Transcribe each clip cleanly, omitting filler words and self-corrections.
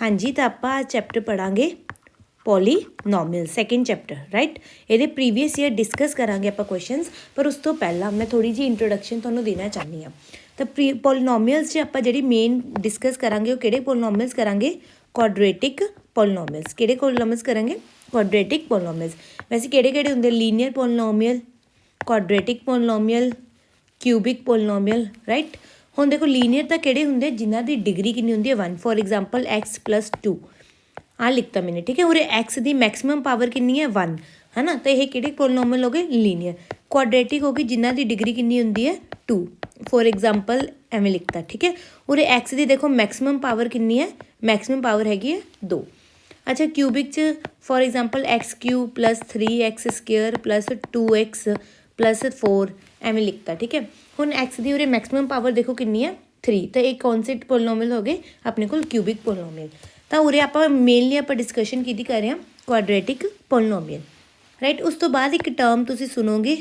हाँ जी, तो आप चैप्टर पढ़ांगे पॉलीनॉमियल सैकेंड चैप्टर राइट। ये प्रीवियस ईयर डिस्कस करांगे आप क्वेश्चनस, पर उस तो पहला मैं थोड़ी जी इंट्रोडक्शन तुहानूं देना चाहनी हाँ। तो पॉलीनॉमियल्स च आप जिहड़ी मेन डिस्कस करांगे वो किहड़े पॉलीनॉमियल्स करांगे? क्वाड्रेटिक पॉलीनॉमियल्स। किहड़े पॉलीनॉमियल्स करांगे? क्वाड्रेटिक पॉलीनॉमियल्स। वैसे किहड़े हुंदे? Linear polynomial, quadratic polynomial, cubic polynomial right. हुण देखो लीनियर तो किहड़े हुंदे जिन्हां दी डिग्री कितनी हुंदी है 1। फॉर एग्जाम्पल x+2 आ लिखता मैंने, ठीक है। और एक्स की मैक्सिमम पावर कितनी है 1 है ना। तो यह किहड़े पॉलीनॉमियल हो गए? लीनियर। क्वाड्रेटिक होगी जिन्हां की डिग्री कितनी हुंदी है 2। फॉर एग्जाम्पल एवें लिखता, ठीक है। और एक्स की देखो मैक्सिमम पावर कितनी है? मैक्सिमम पावर हैगी है 2। अच्छा क्यूबिक च for example x³ + 3x² + 2x + 4 एवें लिखता, ठीक है। हुण एक्स की उरे मैक्सिमम पावर देखो कितनी है 3। तो एक कौन से पॉलीनॉमियल हो गए अपने को? Cubic polynomial. तो उरे आप मेनली आप डिस्कशन की कर रहे हैं क्वाड्रेटिक पॉलीनॉमियल राइट। उस तो बाद एक टर्म तुसीं सुनोगे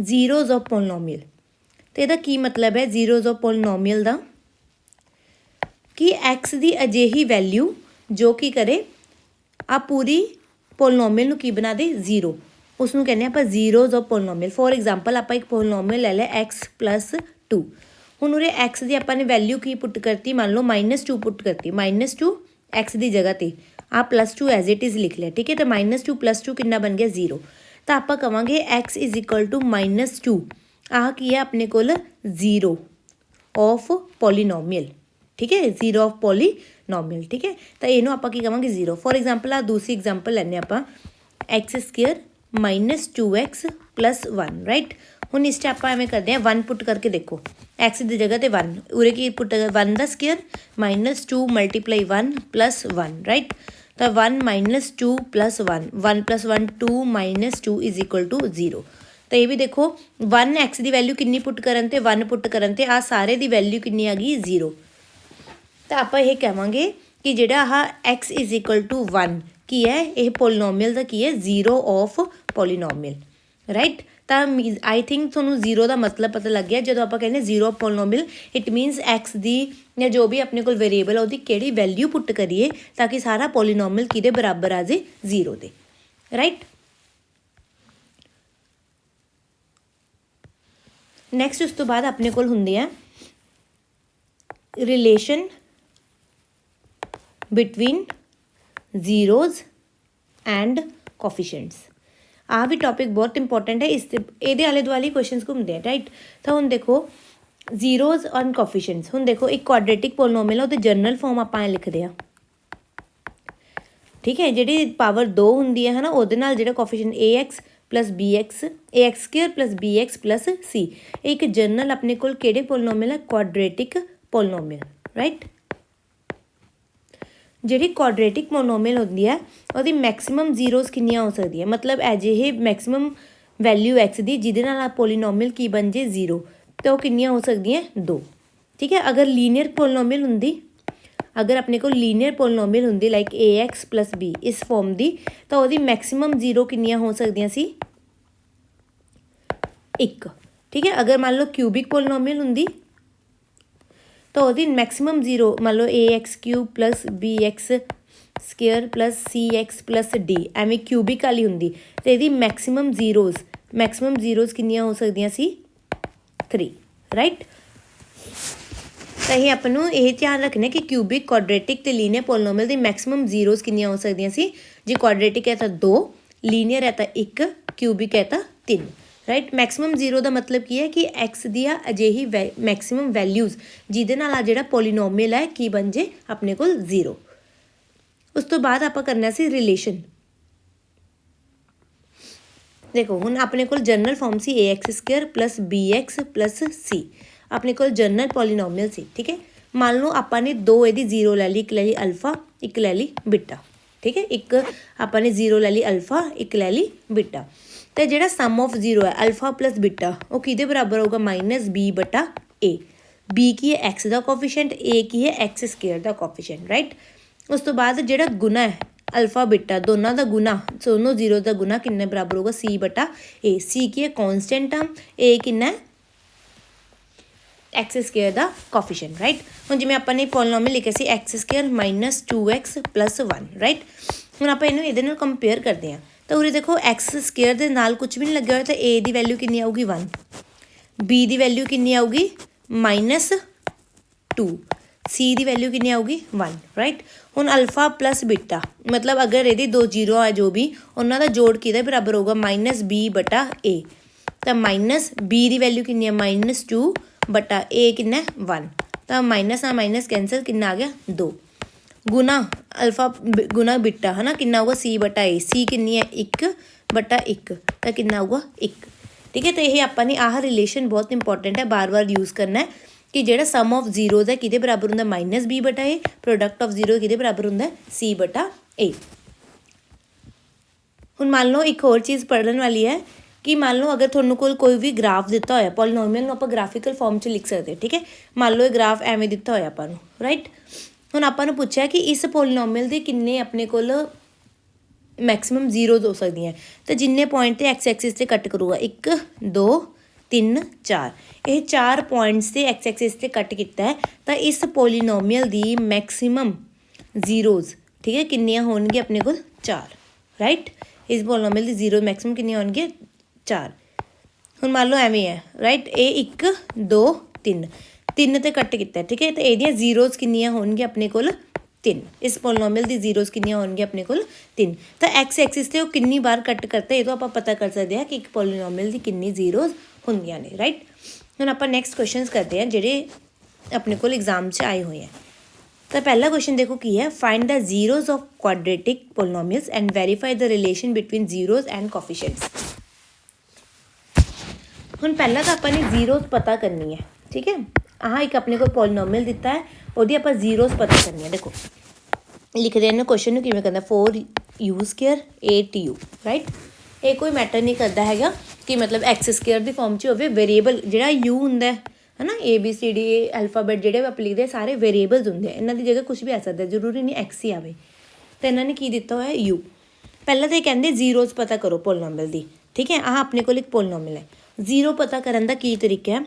जीरोज़ ऑफ पॉलीनॉमियल। तो यदा की मतलब है जीरोज़ ऑफ पॉलीनॉमियल का? कि एक्स की अजिही वैल्यू जो कि करे आ पूरी पॉलीनॉमियल नूं की बना दे जीरो, उसनूं कहने आप zeros of polynomial. For example आप एक पॉलीनॉमियल ले लिया x+2। हुण उरे एक्स की आपने वैल्यू की पुट करती? मान लो -2 पुट करती। -2 एक्स की जगह पर आ +2 एज इट इज़ लिख लिया, ठीक है। तो -2 + 2 कितना बन गया 0। तो आप कहेंगे x = -2 आह की है अपने को जीरो ऑफ पॉलीनॉमियल, ठीक है। जीरो ऑफ पॉलीनॉमियल, ठीक है। तो इनू आप कहेंगे जीरो। फॉर एग्जाम्पल आ दूसरी एग्जाम्पल लैने आप x² - 2x + 1 राइट। हुण इस आप एवें करते हैं 1 पुट करके देखो एक्स की जगह पर 1 उरे की पुट 1 का स्केयर -2 × 1 + 1 राइट। तो 1 - 2 + 1 1 + 1 2 - 2 = 0। तो ये भी देखो 1 एक्स की वैल्यू कितनी पुट करन ते 1 पुट करन ते आ सारे की वैल्यू कितनी आ गई 0। तो आप ये कहेंगे कि जिहड़ा आह x = 1 की है यह पॉलीनॉमियल का की है जीरो ऑफ पॉलीनॉमियल राइट। तो आई थिंक थोनों जीरो का मतलब पता लग गया। जो आप कहने zero of polynomial it मीनस x की या जो भी अपने को वेरीएबल है कि वैल्यू पुट करिए ताकि सारा पॉलीनॉमियल कि बराबर आ जाए जीरो के राइट। नैक्सट उस तो बाद अपने को हुंदे आ relation between zeros and coefficients. आ भी टॉपिक बहुत इंपॉर्टेंट है। इस ये आले दुआले क्वेश्चन घूमते हैं राइट। तो हुण देखो जीरोज़ एंड कोफिशिएंट्स। हुण देखो एक क्वाड्रेटिक पॉलीनॉमियल है, जनरल फॉर्म आप लिखते हैं, ठीक है। जी पावर 2 होंगी है ना, वो जो coefficient ax + bx ax² + bx + c एक जनरल अपने को केड़े पॉलीनॉमियल है? Quadratic polynomial right. जी क्वाड्रेटिक पॉलीनॉमियल होंगी है वो मैक्सिमम जीरोज़ कितनियाँ हो सकती है? मतलब अजिहे मैक्सिमम वैल्यू एक्स की जिदे नाल पॉलीनॉमियल की बन जाए जीरो। तो वो कितनियाँ हो सकती हैं? 2, ठीक है। अगर लीनियर पॉलीनॉमियल होंगी, अगर अपने को लीनियर पॉलीनॉमियल होंगी लाइक ax + b इस फॉर्म की, तो वो मैक्सिमम जीरो कितनियाँ हो सकदियां सी? 1, ठीक है। अगर मान लो क्यूबिक पॉलीनॉमियल होंगी तो वो मैक्सिमम जीरो मान लो ax³ + bx² + cx + d एवें क्यूबिक वाली होंगी तो ये मैक्सिमम जीरोज़ कितनियाँ हो सकदियां सी? 3 राइट। तो यह आपनों यह ध्यान रखना कि क्यूबिक क्वाड्रेटिक ते लीनियर पॉलीनॉमियल की मैक्सिमम जीरोज़ कितनियाँ हो सकदियां सी? जे क्वाड्रेटिक है तो 2, लीनियर है तो 1, क्यूबिक है तो 3 राइट। मैक्सिमम जीरो का मतलब की है कि एक्स दिया अजिही मैक्सिमम वैल्यूज़ जिदे नाल जिहड़ा पॉलीनॉमियल है की बन जाए अपने को जीरो। उस तो बाद आप करना सी रिलेशन। देखो हुण अपने को जनरल फॉर्म सी ax² + bx + c अपने को जनरल पॉलीनॉमियल सी, ठीक है। मान लो आपने 2 यदि जीरो ले ली, एक ले ली अल्फा एक ले ली बीटा, ठीक है। एक आपने जीरो ले ली अल्फा एक ले ली बीटा। तो जो सम ऑफ जीरो है अल्फा + बीटा वो कि बराबर होगा -b/a। b की है एक्स का कोफिशिएंट, a की है x² का कोफिशिएंट राइट। उस तो बाद जो गुना है अल्फा बीटा दोनों का गुना, दोनों जीरो का गुना किन्ने बराबर होगा c/a। c की है कॉन्स्टेंट टर्म, a किन्ना है एक्स स्केयर का कोफिशिएंट राइट। हुण जिवें आपां ने पॉलीनोमियल लिखिया सी x square minus 2x plus 1 right. हुण आपां इहनूं इहदे नाल कंपेयर करते हैं तो उरे देखो एक्स स्केयर दे नाल कुछ भी नहीं लग्या होया तो ए दी वैल्यू कितनी आऊगी 1, बी दी वैल्यू कितनी आऊगी -2, सी दी वैल्यू कितनी आऊगी 1 राइट। हुण अल्फा प्लस बीटा मतलब अगर ये दो जीरो है जो भी उन्हों का जोड़ किहदे बराबर होगा -b/a तो माइनस बी दी वैल्यू कितनी है -2/a कितना 1 तो माइनस आ माइनस कैंसल कितना आ गया 2 गुना अल्फा गुना बीटा है ना कितना होगा c/a सी कितनी है 1/1 तो कितना होगा 1 ठीक है। तो यही आपां ने आह रिलेशन बहुत इंपॉर्टेंट है बार बार यूज़ करना है कि ਜਿਹੜਾ सम ऑफ जीरोज़ है किहदे बराबर ਹੁੰਦਾ -b/a प्रोडक्ट ऑफ जीरो किहदे बराबर ਹੁੰਦਾ c/a। हुण मान लो एक होर चीज़ पढ़ने वाली है कि मान लो अगर तुहानूं कोई भी ग्राफ दिता होया पॉलीनोमियल नूं आपां ग्राफिकल फॉर्म च लिख सकते ठीक है। मान लो ये ग्राफ एवें दिता होया आपां नूं राइट। हुण आपां नूं पुछिया कि इस पॉलीनोमियल दे किन्ने अपने कोल मैक्सिमम जीरोज़ हो सकदियां तो जिन्ने पॉइंट ते एक्स एक्सिस ते कट करूगा 1 2 3 4 ये 4 पॉइंट्स से एक्स एक्सिस से कट किया है तो इस पॉलीनोमियल दी मैक्सिमम जीरोज़ ठीक है किन्नियां होणगियां अपने को 4 राइट। इस पॉलीनोमियल दी जीरो मैक्सिमम किन्नियां होणगियां 4। हुण मान लो एवें है राइट ये 1 2 3 ते कट किया ठीक है तो ये जीरोज़ किन्नियां होणगियां अपने को 3। इस पॉलीनोमियल दी जीरोज़ किन्नियां होणगियां अपने को 3 तो एक्स एक्सिस से वो कितनी बार कट करता है ये तो आप पता कर सकते हैं कि एक पॉलीनोमियल दी कितनी जीरोज़ होंदियां ने राइट। हुण आपां नैक्सट क्वेश्चनस करते हैं जिहड़े अपने को एग्जाम च आए हुए हैं। तो पहला क्वेश्चन देखो की है find the zeros of quadratic polynomials and verify the relation between zeros and coefficients. हुण पहला तो आपां ने जीरोज़ पता करनी है ठीक है। आह एक अपने को पॉलीनोमियल दिता है उहदी आपां जीरोज़ पता करनी है। देखो लिखदे हैं क्वेश्चन नूं किवें करना 4u² 8u राइट। ये कोई मैटर नहीं करता है कि मतलब एक्स स्केयर की फॉर्म च होवे वेरीएबल जिहड़ा यू हुंदा है ना ABCD अल्फाबेट जिहड़े आप लिखते सारे वेरीएबल्स होंगे इन्हां दी जगह कुछ भी आ सकता है जरूरी नहीं एक्स ही आवे। तो इन्होंने की दिता हुआ है यू। पहला तो ये कहते जीरोज़ पता करो पॉलीनोमियल दी ठीक है। आह अपने को एक पॉलीनोमियल है जीरो पता करने का की तरीका है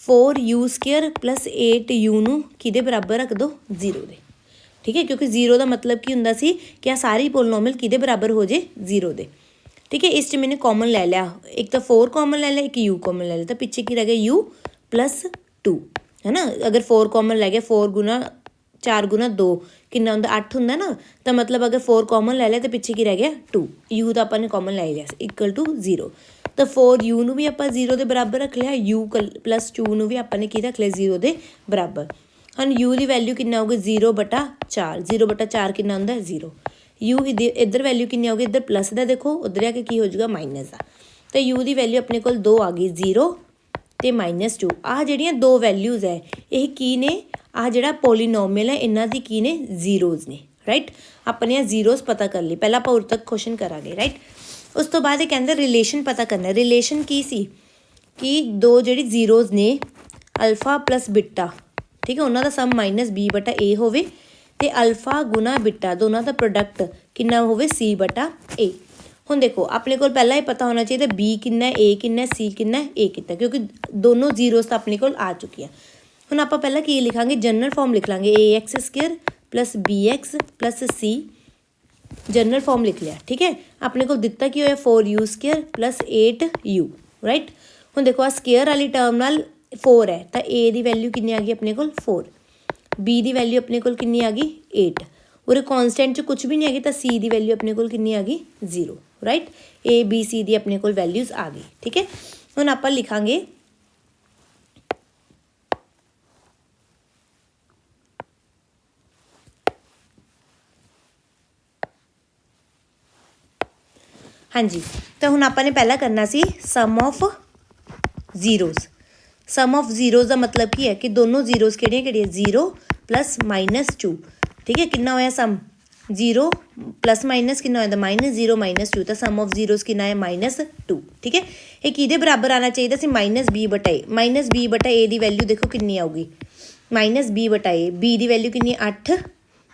4u² प्लस 8u नूं किहदे बराबर रख दो जीरो दे ठीक है क्योंकि जीरो का मतलब की हुंदा सी कि सारी पॉलीनोमियल किहदे बराबर हो जाए जीरो दे ठीक है। इस मैंने कॉमन ले लिया एक तो 4 कॉमन ले लिया एक यू कॉमन ले लिया तो पीछे की रह गया u प्लस 2 है ना। अगर 4 कॉमन ले गया 4 गुना 4 गुना 2 कितना होंगे 8 होंगे ना तो मतलब अगर 4 कॉमन ले लिया तो पीछे की रह गया 2 u तो अपन ने कॉमन ले लिया इक्वल टू 0 तो 4u नूं भी आप जीरो के बराबर रख लिया u प्लस 2 नूं भी अपन ने की रख लिया जीरो के बराबर। हम u की वैल्यू कितना होगी 0/4 0/4 कितना होंगे 0 u इधर वैल्यू कितनी होगी इधर प्लस का देखो उधर आके की हो जाएगा माइनस का तो u की वैल्यू अपने को 2 आ गई 0 तो -2 आह जड़ियाँ दो वैल्यूज़ है ये की ने आह जड़ा पॉलीनोमियल है इन्हां दी की ने जीरोज़ ने राइट। अपने जीरोज़ पता कर ली पहला आप उर तक क्वेश्चन करांगे राइट। उस तो बाद ये कहते रिलेशन पता करना रिलेशन की सी कि दो जड़ी जीरोज़ ने अल्फा प्लस बीटा ठीक है उन्हों का सम -b/a होवे ते अल्फा गुना बीटा दोनों का प्रोडक्ट कितना होवे c/a। हुण देखो अपने को पहला ही पता होना चाहिए b कितना a कितना c कितना a कितना क्योंकि दोनों जीरोज़ तो अपने को आ चुकी हैं। हुण आपां पहला की लिखांगे जनरल फॉर्म लिख लांगे ax² plus bx plus c general form लिख लिया ठीक है। अपने को दिता की होया 4u² प्लस 8u राइट। हुण देखो आ स्केयर वाली टर्म नाल 4 है तो a की वैल्यू कितनी आ गई अपने को 4 b की वैल्यू अपने को कितनी आ गई 8 और कॉन्स्टेंट च कुछ भी नहीं है तो c की वैल्यू अपने को कितनी आ गई 0 राइट। a b c दी अपने को वैल्यूज़ आ गई ठीक है। हुण आपां लिखांगे हाँ जी तो हुण आपां ने पहला करना सी sum of zeros. Sum of zeros का मतलब की है कि दोनों जीरोज़ किहड़ियां 0 प्लस -2 ठीक है। कितना होया सम 0 प्लस माइनस कितना होया -0 -2 तो सम ऑफ जीरोज़ कितना है -2 ठीक है। ये किहदे बराबर आना चाहिए सी -b/a की वैल्यू देखो कितनी आऊगी -b/a b की वैल्यू कितनी 8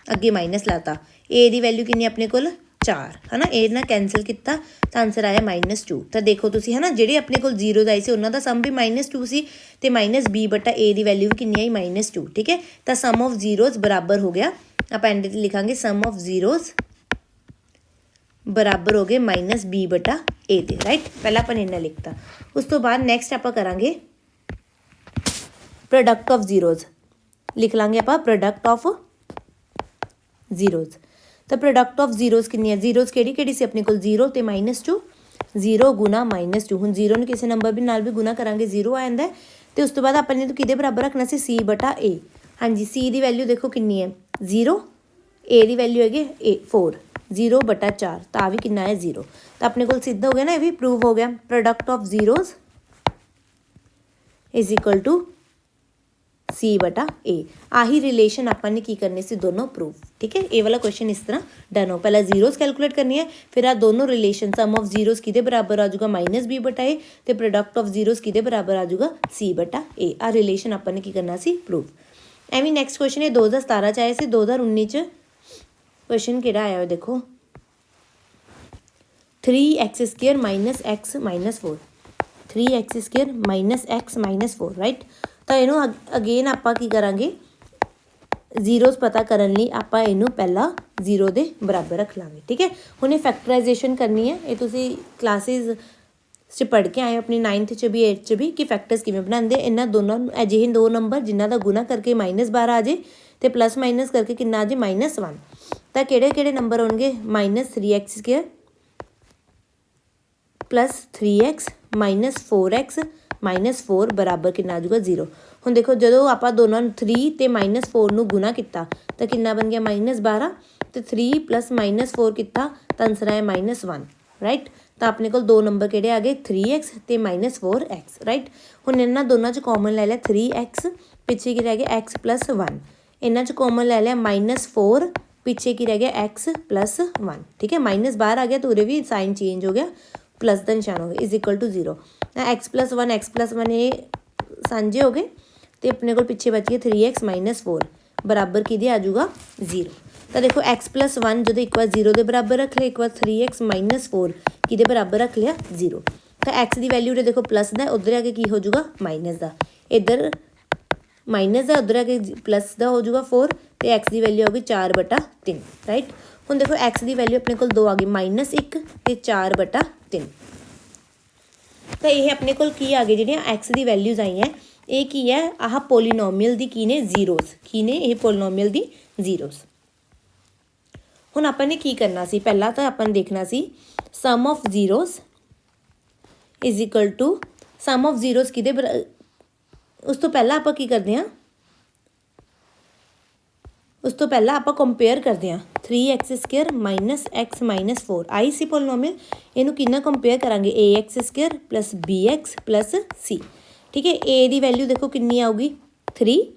अगे माइनस लाता a की वैल्यू कितनी अपने को 4 है ना, ये ना कैंसल किया तो आंसर आया -2। तो देखो तुसी है ना, ਜਿਹੜੇ ਆਪਣੇ ਕੋਲ ਜ਼ੀਰੋਜ਼ ਆਈ ਸੀ ਉਹਨਾਂ ਦਾ ਸਮ ਵੀ -2 ਸੀ ਤੇ -b/a ਦੀ ਵੈਲਿਊ ਵੀ ਕਿੰਨੀ ਆਈ -2। ਠੀਕ ਹੈ, ਤਾਂ ਸਮ ਆਫ ਜ਼ੀਰੋਜ਼ ਬਰਾਬਰ ਹੋ ਗਿਆ, ਆਪਾਂ ਐਂਡ ਤੇ ਲਿਖਾਂਗੇ ਸਮ ਆਫ ਜ਼ੀਰੋਜ਼ बराबर हो गए -b/a ਦੇ। राइट, पहला अपन इन्ना लिखता। उस तो बाद नैक्सट आप करांगे प्रोडक्ट ऑफ जीरोज, लिख लांगे आप प्रोडक्ट ऑफ जीरोज। तो प्रोडक्ट ऑफ जीरोज कितनी है, जीरोज केड़ी सी अपने को 0 तो -2, 0 गुना -2। हुण 0 नूं किसी नंबर भी नाल भी गुना करांगे 0 आ जांदा है। तो उस तो बाद अपन ने किहदे बराबर रखना सी c/a। हाँ जी, c की वैल्यू देखो कितनी है 0, a की वैल्यू है 4, 0/4 तो आ भी कितना है 0। तो अपने को सिद्ध हो गया ना, ये भी प्रूव हो गया। Product of zeros is equal to c/a। आही रिलेशन अपन ने की करनी सी दोनों प्रूव। ठीक है, ये वाला क्वेश्चन इस तरह डन हो। पहले जीरोज कैलकुलेट करनी है, फिर आ दोनों रिलेशन सम ऑफ जीरोज किहदे बराबर आ जाऊगा -b/a तो प्रोडक्ट ऑफ जीरोज किहदे बराबर आ जाऊगा c/a। आ रिलेशन अपन ने की करना सी प्रूव। एवं नैक्सट क्वेश्चन है 2017 च आया से 2019 क्वेश्चन किहड़ा आया है देखो, 3x² - x - 4, 3x² - x - 4। Right, तो इनू अगेन आप की करांगे जीरोज पता करने लिए आप इनू पहला 0 के बराबर रख लांगे। ठीक है, हुण ये फैक्टराइजेशन करनी है, ये तुसी क्लासिस च पढ़ के आए अपनी 9th च भी 8th च भी कि फैक्टर्स किवें बनाते। इन्हां दोनों अजिहे दो नंबर जिन्हां दा गुना करके -12 आ जाए तो प्लस माइनस करके कितना आ जाए -1। तो किहड़े नंबर होणगे -3x² + 3x - 4x - 4 बराबर कितना आ जाऊगा 0। हुण देखो जो आप दोनों 3 तो -4 नूं गुना किया तो कितना बन गया -12, तो 3 + -4 किया तो आंसर आया -1। राइट, तो अपने को दो नंबर किहड़े आ गए 3x तो -4x। राइट, हुण इन्हां दोनों च कॉमन ले लिया 3x, पिछे की रह गया x + 1। इन्हां च कॉमन ले लिया -4, पिछे की रह गया x + 1। ठीक है, माइनस बाहर आ गया तो उरे भी साइन चेंज हो गया, प्लस का निशान हो गया, is equal to 0। x + 1 x + 1 ये सांझे हो गए तो अपने को पिछे बच गए 3x - 4 बराबर कि आ जाऊगा 0। तो देखो x + 1 जो एक बार 0 के बराबर रख लिया, एक बार 3x - 4 कि बराबर रख लिया 0। तो x की वैल्यू देखो प्लस का, उधर आके की हो जाऊगा माइनस का, इधर माइनस का उधर आके प्लस का हो जाऊगा 4, तो x की वैल्यू होगी 4/3। राइट, हुण देखो x की वैल्यू अपने को 2 आ गई -1 तो 4/3। तो ये अपने को की आ गई जी x की वैल्यूज़ आई हैं, ये की है आह पोलीनोमीअल दी की ने जीरोज, की ने ये पोलीनोमीअल दी जीरोज। हुण अपन ने की करना सी, पहला तो अपन देखना सी sum of zeros is equal to sum of zeros कि उस तो पहला आप की करते हैं, उस तो पहला आप कंपेयर करते हैं 3x² - x - 4 आई सी पोलीनोमीअल, इनू कितना कंपेयर करांगे ax² + bx + c। ठीक है, a की वैल्यू देखो कितनी आऊगी 3,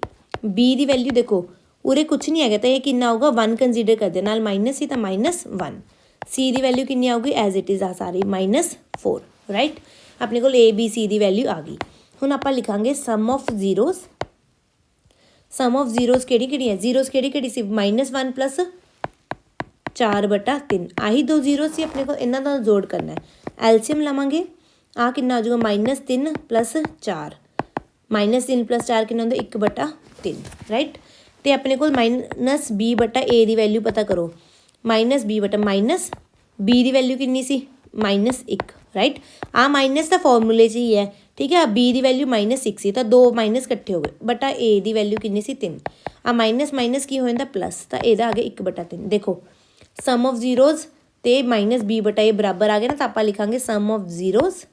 b की वैल्यू देखो उरे कुछ नहीं है तो ये कितना आऊगा 1 कंसीडर कर दे, नाल माइनस ही तो -1। c की वैल्यू कितनी आऊगी एज इट इज़ आ सारी -4। राइट, अपने को a b c की वैल्यू आ गई। हुण आप लिखांगे sum of zeros, sum of zeros केड़ी है, जीरोज केड़ी सी -1 + 4/3, आही दो जीरो सी अपने को, इन्हां दा जोड़ करना है। एलसीएम लवांगे, आ कितना आ जाऊगा -3 + 4, -3 + 4 कितना होंदा 1/3। राइट, तो अपने को -b/a की वैल्यू पता करो, -b की वैल्यू कितनी सी -1। राइट, आ माइनस तो फॉर्मूले च ही है। ठीक है, b की वैल्यू -6 सी तो 2 माइनस इकट्ठे हो गए, बटा a की वैल्यू कितनी सी 3, आ माइनस माइनस की हो जाता प्लस, तो यदा आ गया 1/3। देखो सम ऑफ जीरोज तो -b/a बराबर आ गया ना, तो आप लिखांगे sum of zeros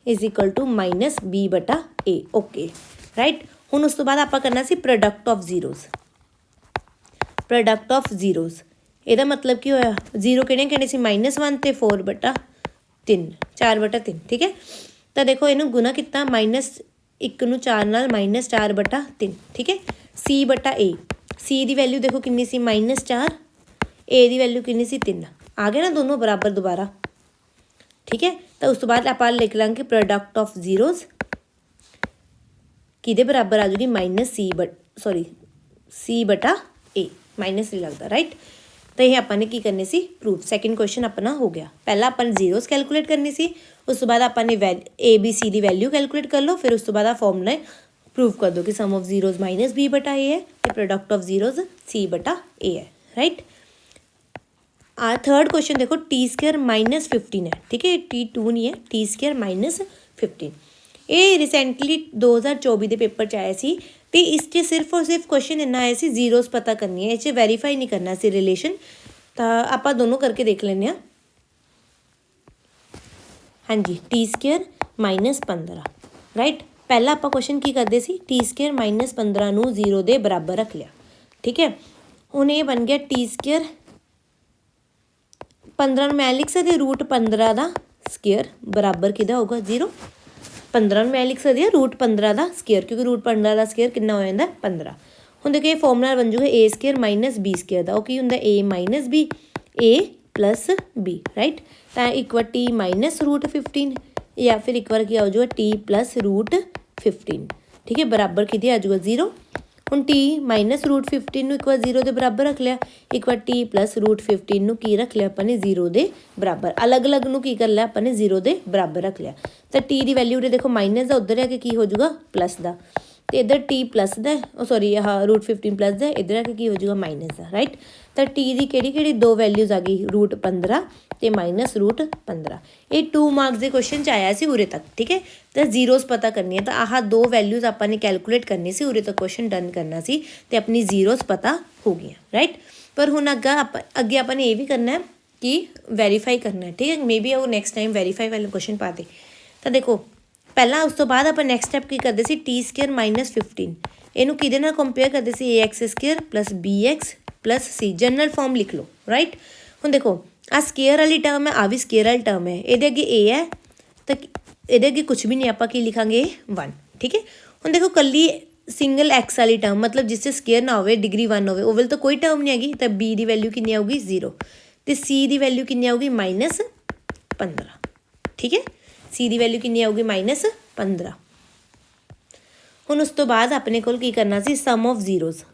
is equal to -b/a। Okay, right, हुण उस तो बाद आप करना सी product of zeros. Product of zeros ਇਹਦਾ मतलब की होया, जीरो किहड़े सी -1 तो 4/3, 4/3। ठीक है, तो देखो इनू गुना कितना -1 नूं 4 नाल -4/3। ठीक है, c/a, c की वैल्यू देखो कितनी सी -4, a की वैल्यू कितनी सी 3, आ गए ना दोनों बराबर दोबारा। ठीक है, तो उस तो बाद आप लिख लेंगे प्रोडक्ट ऑफ जीरोज कि बराबर आ जाएगी -c/a, माइनस नहीं लगता। राइट, तो ये अपन ने की करनी सी प्रूफ। सैकेंड क्वेश्चन अपना हो गया। पहला अपन जीरोस कैलकुलेट करनी सी, उस तो बाद अपन ने ABC की वैल्यू कैलकुलेट कर लो, फिर उस तो बाद फॉर्मूला प्रूव कर दो कि सम ऑफ जीरोज माइनस B बटा A है तो प्रोडक्ट ऑफ जीरोज C बटा A है, राइट। थर्ड क्वेश्चन देखो, T² माइनस 15 है, ठीक है, T2 नहीं है, T² माइनस 15। ये रिसेंटली 2024 के पेपर च आया सी, तो इस सिर्फ और सिर्फ क्वेश्चन इन्ना आया सी जीरोस पता करनी है, इस वैरीफाई नहीं करना सी रिलेशन। तो आप दोनों करके देख लें। हाँ जी, T² माइनस 15, राइट। पहला आप क्वेश्चन की करते सी, T² माइनस 15 नूं 0 के बराबर रख लिया, ठीक है। हुण ये बन गया T² 15 मैं लिख सकती रूट 15 का स्केयर बराबर किदा होगा 0। 15 मैं लिख सकती हूँ रूट 15 का स्केयर, क्योंकि रूट 15 का स्केयर कितना हो जाता 15। हुण देखो ये फॉर्मूला बन जूगा A² माइनस B² का, की हुंदा A minus B, A plus B, right. तो एक बार T माइनस रूट 15 या फिर एक बार क्या हो जाएगा T प्लस रूट 15, ठीक है, बराबर कितने आ जाएगा 0। हुण T माइनस रूट 15 एक बार 0 के बराबर रख लिया, एक बार T प्लस रूट 15 की रख लिया अपने 0 के बराबर, अलग अलग नूं की कर लिया अपने 0 के बराबर रख लिया। तो T की वैल्यू उरे देखो माइनस का, उधर आके की हो जाएगा प्लस का, तो इधर T प्लस का सॉरी हाँ रूट 15 प्लस का, इधर आके की हो जाएगा माइनस का, राइट। तो T की किहड़ी दो वैल्यूज आ गई रूट 15 तो माइनस रूट 15। ये 2 मार्क्स के क्वेश्चन च आया सी उरे तक, ठीक है। तो जीरोस पता करनी है, तो आह दो वैल्यूज आपने कैलकुलेट करनी सी, उरे तक क्वेश्चन डन करना सी, तो अपनी जीरोस पता हो गई, राइट। पर हुण अगे आपने ये भी करना है कि वेरीफाई करना है, ठीक है। मे बी वो नैक्सट टाइम वेरीफाई वाले क्वेश्चन पा दे। तो देखो पहला उस तो बाद आप नैक्सट स्टैप की करते T² माइनस 15, इनू किहदे नाल कंपेयर करते AX² plus BX plus C, general form लिख लो, राइट। हुण देखो आ स्केयर वाली टर्म है, आ भी स्केयर वाली टर्म है, ये अगे A है तो ये अगे कुछ भी नहीं, आप की लिखांगे 1, ठीक है। हुण देखो कली सिंगल एक्स वाली टर्म मतलब जिससे स्केयर ना हो डिग्री 1 हो, वो तो कोई टर्म नहीं हैगी, तो B की वैल्यू कितनी आऊगी 0, तो C की वैल्यू कितनी आऊगी माइनस 15, ठीक है। C की वैल्यू कितनी आऊगी माइनस 15। हुण उस तो बाद अपने कोल की करना सी sum of zeros,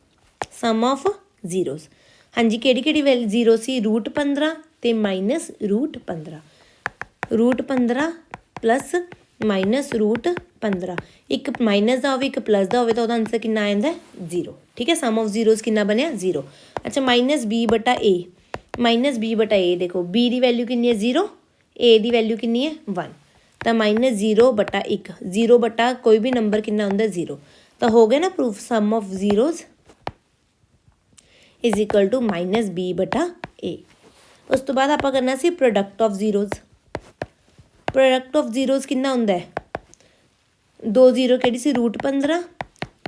sum of zeros. हाँ जी, किहड़ी वैल्यू जीरो सी रूट 15 ते minus root 15, root 15 plus minus root 15, एक माइनस का हो एक प्लस का हो तो आंसर कितना आ जाता है 0, ठीक है। सम ऑफ जीरोस कितना बनया 0। अच्छा माइनस B बटा A, माइनस B बटा A देखो B की वैल्यू कितनी है 0, A की वैल्यू कितनी है 1, तो माइनस 0 बटा 1, 0 बटा कोई भी नंबर कितना होंगे 0, तो हो गया ना proof sum of zeros is equal to minus B बटा A। उस तो बाद आप करना सी product of zeros, product of zeros कितना होंगे है 2 0 कि सी रूट 15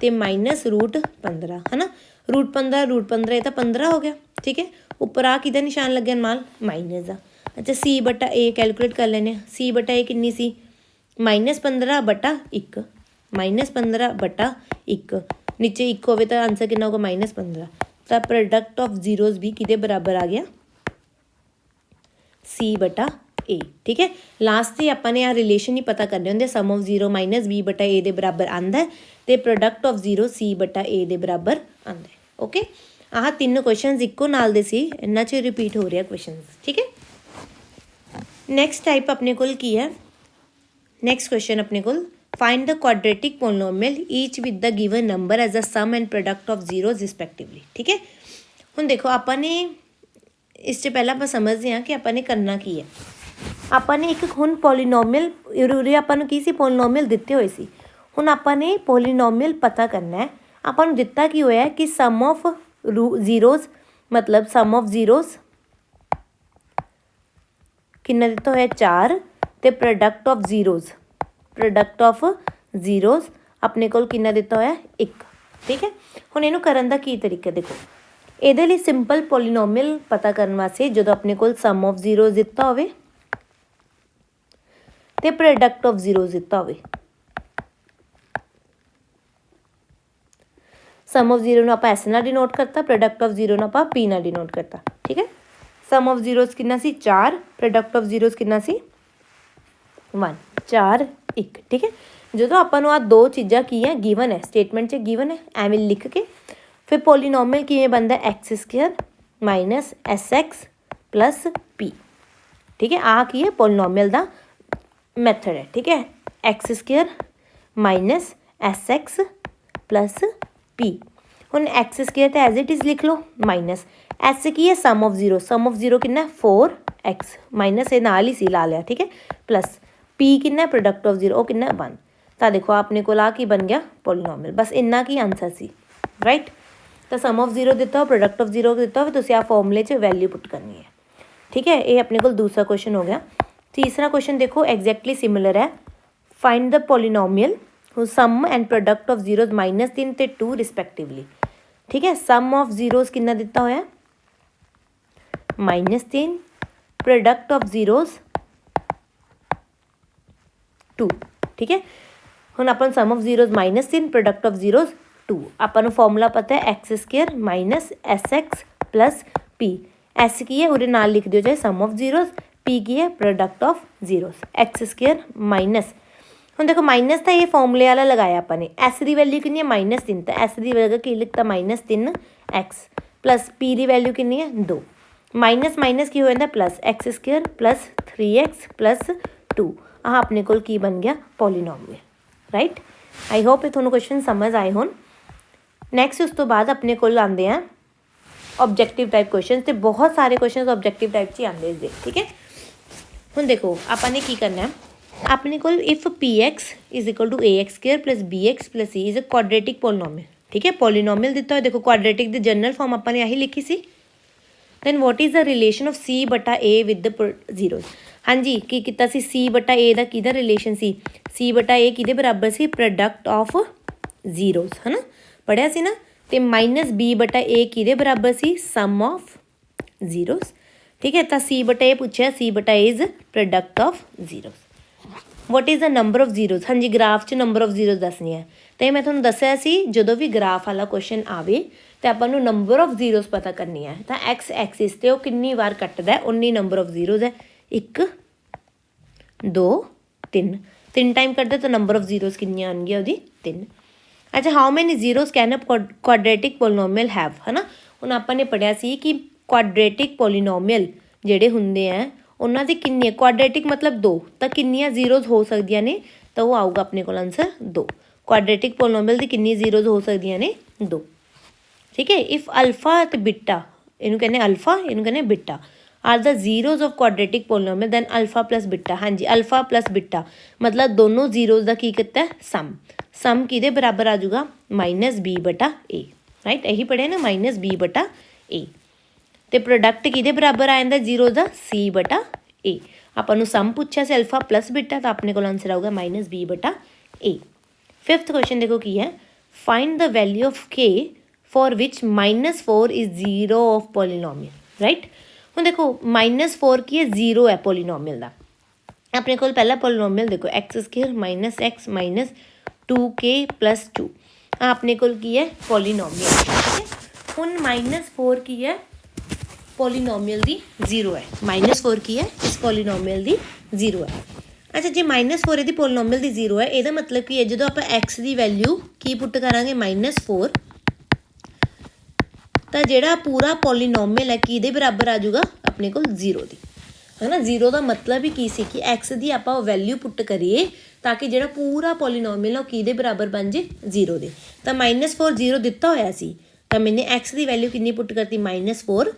तो माइनस रूट 15 है ना, रूट 15 ये तो 15 हो गया, ठीक है। उपर आ कि निशान लगे नाल माइनस का। अच्छा C बटा A कैलकुलेट कर लेने, C बटा A कितनी सी माइनस 15 बटा 1, माइनस 15 बटा 1, नीचे 1 हो तो आंसर कितना होगा माइनस 15, तो प्रोडक्ट ऑफ जीरोज भी किदे बराबर आ गया C बटा A, ठीक है। लास्ट से अपने यहाँ रिलेशन ही पता करने होंगे, सम ऑफ जीरो माइनस B बटा A के बराबर आंदा है तो प्रोडक्ट ऑफ जीरो C बटा A के बराबर आंदा है, ओके। आह 3 क्वेश्चन इक्को नाल दे सी, इन्ना च रिपीट हो रहा क्वेश्चन, ठीक है। नैक्सट टाइप अपने कोल की है, नैक्सट क्वेश्चन अपने कोल find the quadratic polynomial each with the given number as a sum and product of zeros respectively, ठीक है। हुण देखो आपने इस पहला आप समझते हैं कि आपने करना की है, आपने एक हुण पोलिनोमियल उरे आपन की सी पोलिनोमियल दिते हुए सी, हुण आपने पोलिनोमियल पता करना है। आपन दिता की होया कि सम ऑफ जीरोज मतलब सम ऑफ जीरोज कितना दिता होया 4 ते product of zeros, product of zeros अपने कोल कितना दिता होया 1, ठीक है। हुण इहनूं करन दा की तरीका देखो, ਇਹਦੇ ਲਈ ਸਿੰਪਲ ਪੋਲੀਨੋਮੀਅਲ ਪਤਾ ਕਰਨ ਵਾਸਤੇ ਜਦੋਂ ਆਪਣੇ ਕੋਲ ਸਮ ਆਫ ਜ਼ੀਰੋਜ਼ ਦਿੱਤਾ ਹੋਵੇ ਤੇ ਪ੍ਰੋਡਕਟ ਆਫ ਜ਼ੀਰੋਜ਼ ਦਿੱਤਾ ਹੋਵੇ, ਸਮ ਆਫ ਜ਼ੀਰੋ ਨੂੰ ਆਪਾਂ ਐਸ ਨਾਲ ਡਿਨੋਟ ਕਰਤਾ, ਪ੍ਰੋਡਕਟ ਆਫ ਜ਼ੀਰੋ ਨੂੰ ਆਪਾਂ ਪੀ ਨਾਲ ਡਿਨੋਟ ਕਰਤਾ, ਠੀਕ ਹੈ। ਸਮ ਆਫ ਜ਼ੀਰੋਜ਼ ਕਿੰਨਾ ਸੀ 4, ਪ੍ਰੋਡਕਟ ਆਫ ਜ਼ੀਰੋਜ਼ ਕਿੰਨਾ ਸੀ 1, 4 1, ठीक है। ਜਦੋਂ ਆਪਾਂ ਨੂੰ ਆ ਦੋ ਚੀਜ਼ਾਂ ਕੀ ਹੈ ਗਿਵਨ ਹੈ, ਸਟੇਟਮੈਂਟ 'ਚ ਗਿਵਨ ਹੈ, ਐਵੇਂ ਲਿਖ ਕੇ फिर पोलीनोमियल किवें बनता x square minus S x plus P. ठीक है, आ की है पोलीनोमियल का मैथड है। ठीक है, x square minus S x plus P. हुण एक्स स्केयर तो एज इट इज़ लिख लो, माइनस एस की है सम ऑफ जीरो कितना 4x माइनस ये नाल ही सी ला लिया। ठीक है, प्लस पी कितना प्रोडक्ट ऑफ जीरो वो कितना 1। तो देखो अपने को आ की बन गया पोलीनोमियल, बस इन्ना की आंसर सी राइट। तो सम ऑफ जीरो दिता हो, प्रोडक्ट ऑफ जीरो दिता हो, तो आ फॉर्मूले च वैल्यू पुट करनी है। ठीक है, ये अपने को दूसरा क्वेश्चन हो गया। तीसरा क्वेश्चन देखो एग्जैक्टली सिमिलर है। Find the polynomial whose sum and product of zeros -3 ते 2 रिस्पैक्टिवली। ठीक है, सम ऑफ जीरोज कितना दिता होया -3, प्रोडक्ट ऑफ जीरोज 2। ठीक है, हुण अपन sum of zeros -3, product of zeros 2। अपन फॉर्मूला पता है x square minus S x plus P. S की है उरे नाल लिख दियो चाहे सम ऑफ जीरोज, पी की है product of zeros. X square minus, हम देखो माइनस था ये फॉर्मूले वाला लगाया अपने। एस की वैल्यू कितनी है -3, तो एस की वजह की लिखता -3x प्लस पी की वैल्यू कितनी है 2। माइनस माइनस की हो जाता plus x square plus 3x plus 2। आह अपने को की बन गया पोलीनोमियल राइट। आई होप ये थोड़ा क्वेश्चन समझ आए हो। नैक्सट उस तो बाद अपने को आते हैं ऑब्जेक्टिव टाइप क्वेश्चन, तो बहुत सारे क्वेश्चन ऑब्जेक्टिव टाइप च आते हैं। ठीक है, हम देखो आपने की करना है, अपने को if P X is equal to A X square plus B X plus C is a quadratic polynomial. ठीक है, पोलीनोमियल दिता है, देखो क्वाड्रेटिक की जनरल फॉर्म अपने यही लिखी सी। Then what is the relation of C बटा ए विद द जीरोज। हाँ जी, की किया सी सी बटा ए का किहदा रिलेशन सी बटा ए किहदे बराबर सी प्रोडक्ट ऑफ जीरोज है ना, पढ़िया सी ना। तो माइनस बी बटा ए किहदे बराबर सी सम ऑफ जीरोज। ठीक है, तो सी बटा ए पूछा, सी बटा A is product of zeros. What is the number of zeros. हाँ जी, ग्राफ च नंबर ऑफ जीरोज दसनी है। तो मैं थोड़ा दसिया सी जो भी ग्राफ वाला क्वेश्चन आवे तो अपन नंबर ऑफ जीरोज पता करनी है। तो एक्स एक्सिस से वो कितनी बार कटदा है उन्नी नंबर ऑफ जीरोज है। 1 2 3 टाइम कटदा तो नंबर ऑफ जीरोज कितनी आएंगी वो 3। अच्छा, how many zeros can a quadratic polynomial have है ना। हुण आपां ने पढ़िया सी कि क्वाड्रेटिक पोलीनोमियल जिहड़े हुंदे हैं उन्हां दी कितनी क्वाड्रेटिक मतलब 2, तो कितनियां जीरोज हो सकदियां ने, तो वो आऊगा अपने को आंसर 2। क्वाड्रेटिक पोलीनोमियल दी कितनी जीरोज हो सकदियां ने 2। ठीक है, इफ अल्फा ते बिटा, इनू कहने अल्फा इनू कहने beta are the zeros of quadratic polynomial then alpha plus beta. हाँ जी, अल्फा प्लस बिटा मतलब दोनों जीरोज का की किता है सम किहदे बराबर आ जाऊगा -b बटा a राइट। यही पढ़े ना -b बटा a। तो प्रोडक्ट किहदे बराबर आ जाता जीरोज का c बटा a। आपां नूं सम पूछा से अल्फा प्लस बिटा, तो अपने को आंसर आऊगा -b बटा a। फिफ्थ क्वेश्चन देखो की है, find the value of k for which -4 is zero of polynomial right. हम देखो -4 की है जीरो है पोलीनोमियल का। अपने को पहला पोलीनोमियल देखो x square minus x minus 2k plus 2 अपने को की है पोलीनोमियल। ठीक है, हुण -4 की है पोलीनोमियल दी जीरो है, -4 की है इस पोलीनोमियल दी जीरो है। अच्छा जी, -4 यदि पोलीनोमियल दी जीरो है, यदा मतलब कि है जो आप एक्स की वैल्यू की पुट करांगे -4, तो जोड़ा पूरा पोलीनोमियल है कि बराबर आ जाऊगा अपने को जीरो की है ना। जीरो का मतलब ही की सी कि एक्स की आप वैल्यू पुट करिए ताकि जो पूरा पोलीनोमियल कि बराबर बन जाए जीरो के। तो -4 जीरो दिता होया सी, तो मैंने एक्स की वैल्यू कितनी पुट करती -4,